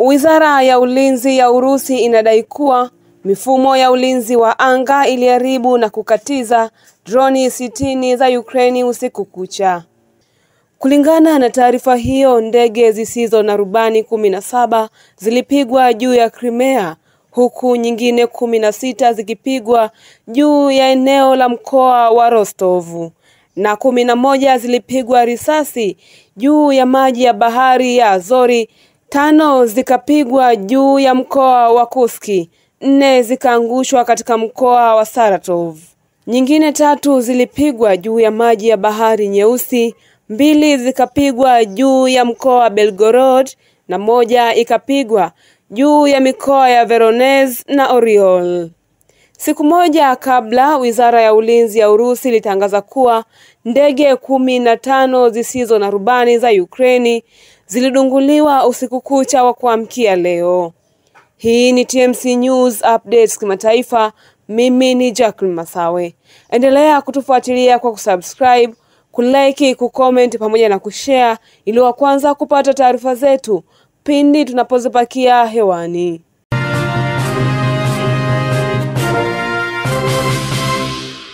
Wizara ya Ulinzi ya Urusi inadai kuwa mifumo ya ulinzi wa anga iliharibu na kukatiza droni 60 za Ukraine usiku kucha. Kulingana na taarifa hiyo, ndege zisizo na rubani 17 zilipigwa juu ya Crimea, huku nyingine 16 zikipigwa juu ya eneo la mkoa wa Rostov, na 11 zilipigwa risasi juu ya maji ya bahari ya Azori, 5 zikapigwa juu ya mkoa wa Kursk, 4 zikaangushwa katika mkoa wa Saratov. Nyingine 3 zilipigwa juu ya maji ya bahari Nyeusi, 2 zikapigwa juu ya mkoa wa Belgorod na 1 ikapigwa juu ya mikoa ya Voronezh na Oriol. Siku moja kabla, Wizara ya Ulinzi ya Urusi ilitangaza kuwa ndege 15 zisizo na rubani za Ukraine zilidunguliwa usiku kucha wa kuamkia leo. Hii ni TMC News Updates kimataifa. Mimi ni Jacqueline Masawe. Endelea kutufuatilia kwa kusubscribe, kulike, kucomment pamoja na kushare ili wa kwanza kupata taarifa zetu pindi tunapozipakia hewani.